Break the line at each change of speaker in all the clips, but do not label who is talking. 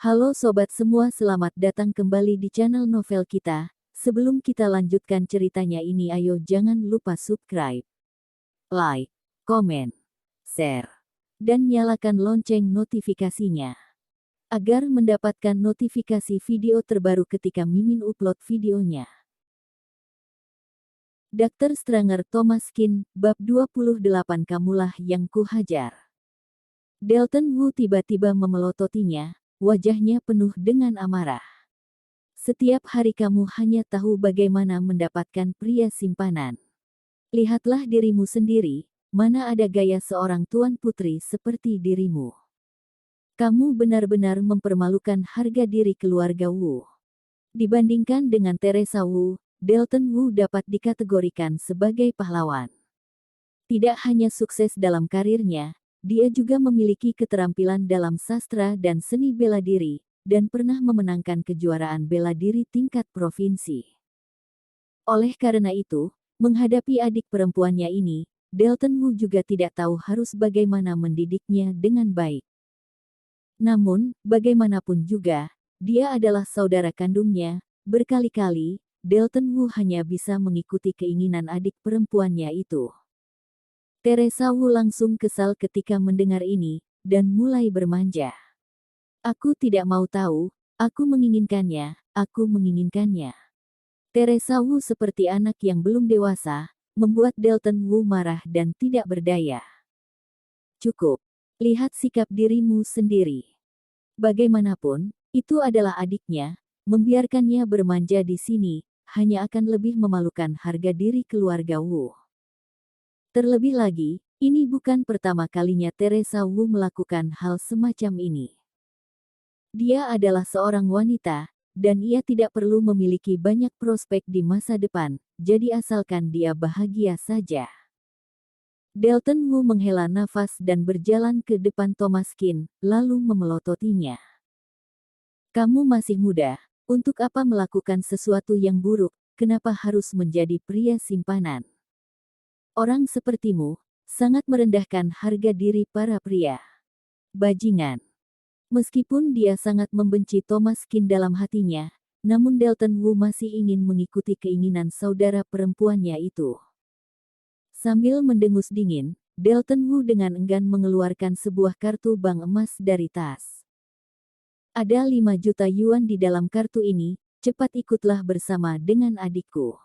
Halo sobat semua, selamat datang kembali di channel novel kita. Sebelum kita lanjutkan ceritanya ini, ayo jangan lupa subscribe, like, komen, share, dan nyalakan lonceng notifikasinya agar mendapatkan notifikasi video terbaru ketika Mimin upload videonya. Dr. Stranger Thomas Kin, bab 28, kamulah yang kuhajar. Dalton Wu tiba-tiba memelototinya, wajahnya penuh dengan amarah. Setiap hari kamu hanya tahu bagaimana mendapatkan pria simpanan. Lihatlah dirimu sendiri, mana ada gaya seorang tuan putri seperti dirimu. Kamu benar-benar mempermalukan harga diri keluarga Wu. Dibandingkan dengan Teresa Wu, Dalton Wu dapat dikategorikan sebagai pahlawan. Tidak hanya sukses dalam karirnya, dia juga memiliki keterampilan dalam sastra dan seni bela diri, dan pernah memenangkan kejuaraan bela diri tingkat provinsi. Oleh karena itu, menghadapi adik perempuannya ini, Dalton Wu juga tidak tahu harus bagaimana mendidiknya dengan baik. Namun, bagaimanapun juga, dia adalah saudara kandungnya. Berkali-kali, Dalton Wu hanya bisa mengikuti keinginan adik perempuannya itu. Teresa Wu langsung kesal ketika mendengar ini, dan mulai bermanja. Aku tidak mau tahu, aku menginginkannya, aku menginginkannya. Teresa Wu seperti anak yang belum dewasa, membuat Dalton Wu marah dan tidak berdaya. Cukup, lihat sikap dirimu sendiri. Bagaimanapun, itu adalah adiknya, membiarkannya bermanja di sini, hanya akan lebih memalukan harga diri keluarga Wu. Terlebih lagi, ini bukan pertama kalinya Teresa Wu melakukan hal semacam ini. Dia adalah seorang wanita, dan ia tidak perlu memiliki banyak prospek di masa depan, jadi asalkan dia bahagia saja. Dalton Wu menghela nafas dan berjalan ke depan Thomas Kin, lalu memelototinya. Kamu masih muda, untuk apa melakukan sesuatu yang buruk, kenapa harus menjadi pria simpanan? Orang sepertimu, sangat merendahkan harga diri para pria. Bajingan. Meskipun dia sangat membenci Thomas Kin dalam hatinya, namun Dalton Wu masih ingin mengikuti keinginan saudara perempuannya itu. Sambil mendengus dingin, Dalton Wu dengan enggan mengeluarkan sebuah kartu bank emas dari tas. Ada 5 juta yuan di dalam kartu ini, cepat ikutlah bersama dengan adikku.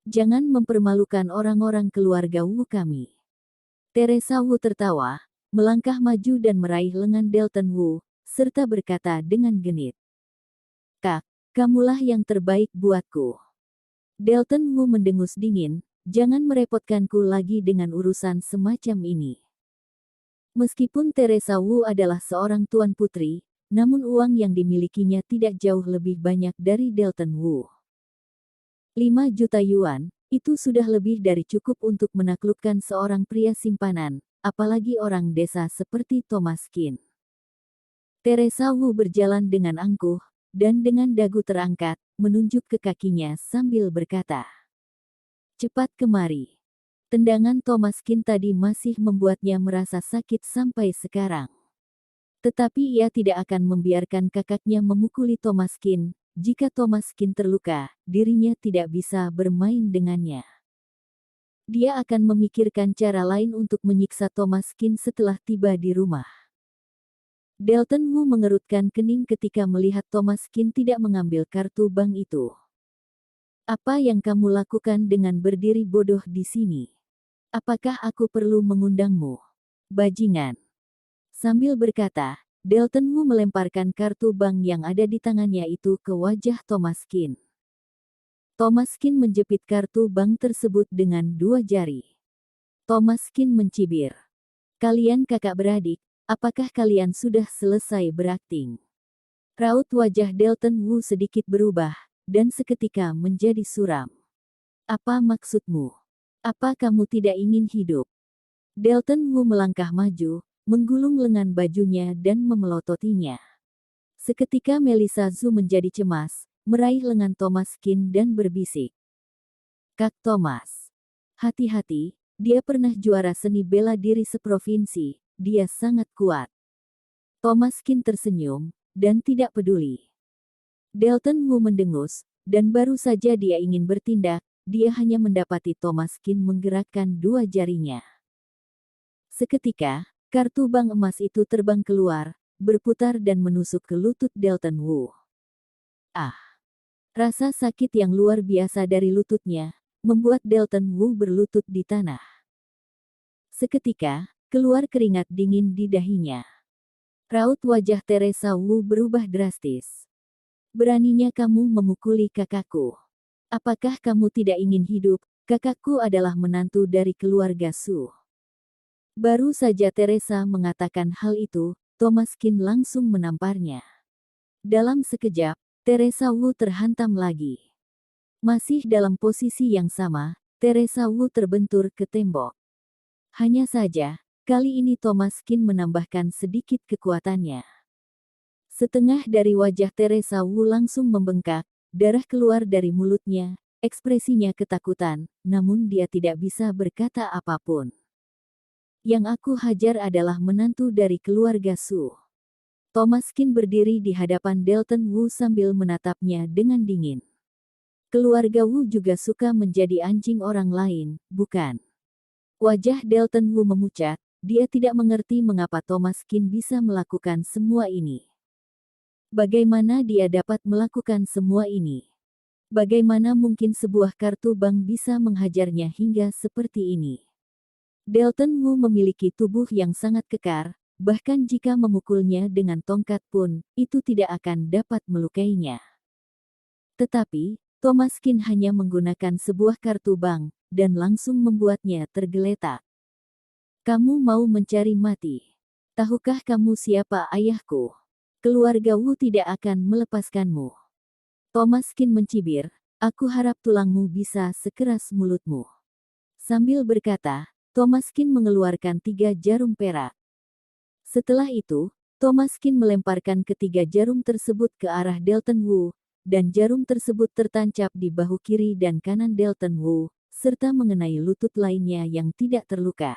Jangan mempermalukan orang-orang keluarga Wu kami. Teresa Wu tertawa, melangkah maju dan meraih lengan Dalton Wu, serta berkata dengan genit. Kak, kamulah yang terbaik buatku. Dalton Wu mendengus dingin, jangan merepotkanku lagi dengan urusan semacam ini. Meskipun Teresa Wu adalah seorang tuan putri, namun uang yang dimilikinya tidak jauh lebih banyak dari Dalton Wu. 5 juta yuan, itu sudah lebih dari cukup untuk menaklukkan seorang pria simpanan, apalagi orang desa seperti Thomas Kin. Teresa Wu berjalan dengan angkuh, dan dengan dagu terangkat, menunjuk ke kakinya sambil berkata, "Cepat kemari." Tendangan Thomas Kin tadi masih membuatnya merasa sakit sampai sekarang. Tetapi ia tidak akan membiarkan kakaknya memukuli Thomas Kin. Jika Thomas Kin terluka, dirinya tidak bisa bermain dengannya. Dia akan memikirkan cara lain untuk menyiksa Thomas Kin setelah tiba di rumah. Dalton Wu mengerutkan kening ketika melihat Thomas Kin tidak mengambil kartu bank itu. Apa yang kamu lakukan dengan berdiri bodoh di sini? Apakah aku perlu mengundangmu? Bajingan. Sambil berkata, Dalton Wu melemparkan kartu bank yang ada di tangannya itu ke wajah Thomas Kin. Thomas Kin menjepit kartu bank tersebut dengan 2 jari. Thomas Kin mencibir. Kalian kakak beradik, apakah kalian sudah selesai berakting? Raut wajah Dalton Wu sedikit berubah, dan seketika menjadi suram. Apa maksudmu? Apa kamu tidak ingin hidup? Dalton Wu melangkah maju, menggulung lengan bajunya dan memelototinya. Seketika Melissa Zhu menjadi cemas, meraih lengan Thomas Kin dan berbisik. Kak Thomas. Hati-hati, dia pernah juara seni bela diri seprovinsi, dia sangat kuat. Thomas Kin tersenyum, dan tidak peduli. Dalton Wu mendengus, dan baru saja dia ingin bertindak, dia hanya mendapati Thomas Kin menggerakkan dua jarinya. Seketika, kartu bank emas itu terbang keluar, berputar dan menusuk ke lutut Dalton Wu. Ah! Rasa sakit yang luar biasa dari lututnya, membuat Dalton Wu berlutut di tanah. Seketika, keluar keringat dingin di dahinya. Raut wajah Teresa Wu berubah drastis. Beraninya kamu memukuli kakakku. Apakah kamu tidak ingin hidup? Kakakku adalah menantu dari keluarga Su. Baru saja Teresa mengatakan hal itu, Thomas Kin langsung menamparnya. Dalam sekejap, Teresa Wu terhantam lagi. Masih dalam posisi yang sama, Teresa Wu terbentur ke tembok. Hanya saja, kali ini Thomas Kin menambahkan sedikit kekuatannya. Setengah dari wajah Teresa Wu langsung membengkak, darah keluar dari mulutnya, ekspresinya ketakutan, namun dia tidak bisa berkata apapun. Yang aku hajar adalah menantu dari keluarga Su. Thomas Kin berdiri di hadapan Dalton Wu sambil menatapnya dengan dingin. Keluarga Wu juga suka menjadi anjing orang lain, bukan? Wajah Dalton Wu memucat, dia tidak mengerti mengapa Thomas Kin bisa melakukan semua ini. Bagaimana dia dapat melakukan semua ini? Bagaimana mungkin sebuah kartu bank bisa menghajarnya hingga seperti ini? Dalton Wu memiliki tubuh yang sangat kekar, bahkan jika memukulnya dengan tongkat pun, itu tidak akan dapat melukainya. Tetapi, Thomas Kin hanya menggunakan sebuah kartu bank, dan langsung membuatnya tergeletak. Kamu mau mencari mati? Tahukah kamu siapa ayahku? Keluarga Wu tidak akan melepaskanmu. Thomas Kin mencibir, aku harap tulangmu bisa sekeras mulutmu. Sambil berkata, Thomas Kin mengeluarkan 3 jarum perak. Setelah itu, Thomas Kin melemparkan ketiga jarum tersebut ke arah Dalton Wu, dan jarum tersebut tertancap di bahu kiri dan kanan Dalton Wu, serta mengenai lutut lainnya yang tidak terluka.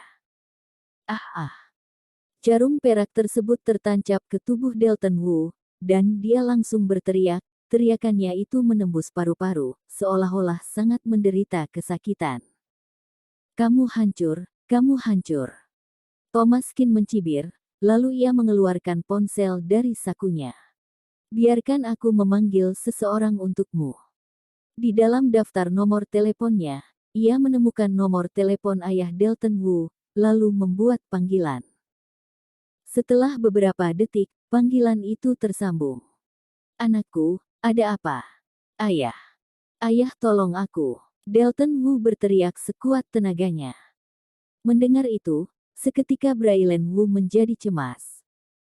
Ah! Jarum perak tersebut tertancap ke tubuh Dalton Wu, dan dia langsung berteriak, teriakannya itu menembus paru-paru, seolah-olah sangat menderita kesakitan. Kamu hancur, kamu hancur. Thomas Kin mencibir, lalu ia mengeluarkan ponsel dari sakunya. Biarkan aku memanggil seseorang untukmu. Di dalam daftar nomor teleponnya, ia menemukan nomor telepon ayah Dalton Wu, lalu membuat panggilan. Setelah beberapa detik, panggilan itu tersambung. Anakku, ada apa? Ayah. Ayah tolong aku. Dalton Wu berteriak sekuat tenaganya. Mendengar itu, seketika Brailen Wu menjadi cemas.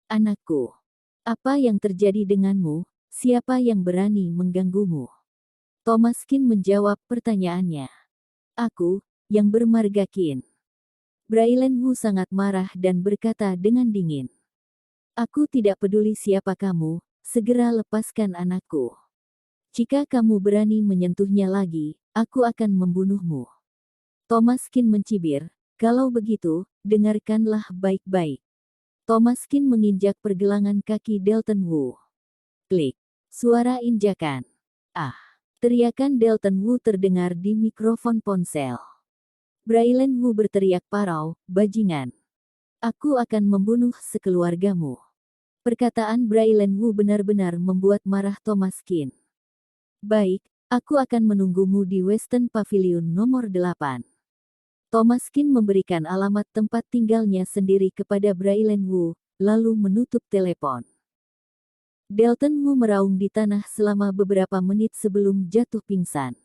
Anakku, apa yang terjadi denganmu? Siapa yang berani mengganggumu? Thomas Kin menjawab pertanyaannya. Aku, yang bermarga Kin. Brailen Wu sangat marah dan berkata dengan dingin. Aku tidak peduli siapa kamu, segera lepaskan anakku. Jika kamu berani menyentuhnya lagi, aku akan membunuhmu. Thomas Kin mencibir, kalau begitu, dengarkanlah baik-baik. Thomas Kin menginjak pergelangan kaki Dalton Wu. Klik. Suara injakan. Ah! Teriakan Dalton Wu terdengar di mikrofon ponsel. Brailen Wu berteriak parau, bajingan. Aku akan membunuh sekeluargamu. Perkataan Brailen Wu benar-benar membuat marah Thomas Kin. Baik, aku akan menunggumu di Western Pavilion nomor 8. Thomas Kin memberikan alamat tempat tinggalnya sendiri kepada Brailen Wu, lalu menutup telepon. Dalton Wu meraung di tanah selama beberapa menit sebelum jatuh pingsan.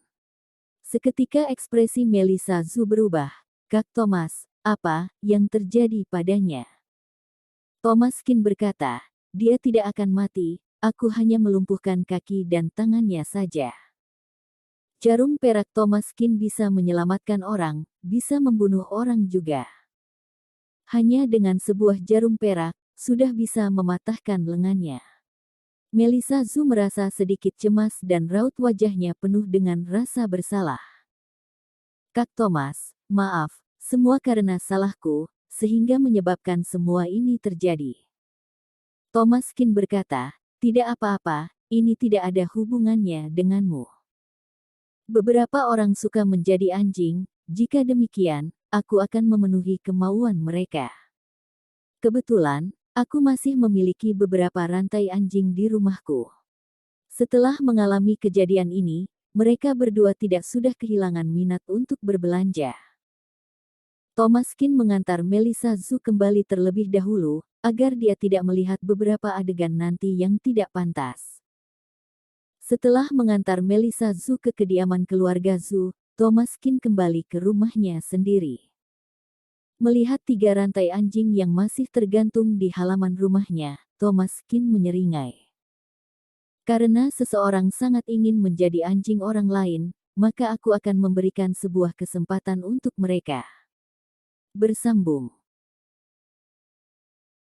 Seketika ekspresi Melissa Zhu berubah. Kak Thomas, apa yang terjadi padanya? Thomas Kin berkata, dia tidak akan mati, aku hanya melumpuhkan kaki dan tangannya saja. Jarum perak Thomas Kin bisa menyelamatkan orang, bisa membunuh orang juga. Hanya dengan sebuah jarum perak, sudah bisa mematahkan lengannya. Melissa Zhu merasa sedikit cemas dan raut wajahnya penuh dengan rasa bersalah. Kak Thomas, maaf, semua karena salahku, sehingga menyebabkan semua ini terjadi. Thomas Kin berkata, Tidak apa-apa, ini tidak ada hubungannya denganmu. Beberapa orang suka menjadi anjing, jika demikian, aku akan memenuhi kemauan mereka. Kebetulan, aku masih memiliki beberapa rantai anjing di rumahku. Setelah mengalami kejadian ini, mereka berdua tidak sudah kehilangan minat untuk berbelanja. Thomaskin mengantar Melissa Zhu kembali terlebih dahulu, agar dia tidak melihat beberapa adegan nanti yang tidak pantas. Setelah mengantar Melissa Zhu ke kediaman keluarga Zhu, Thomaskin kembali ke rumahnya sendiri. Melihat 3 rantai anjing yang masih tergantung di halaman rumahnya, Thomaskin menyeringai. Karena seseorang sangat ingin menjadi anjing orang lain, maka aku akan memberikan sebuah kesempatan untuk mereka. Bersambung.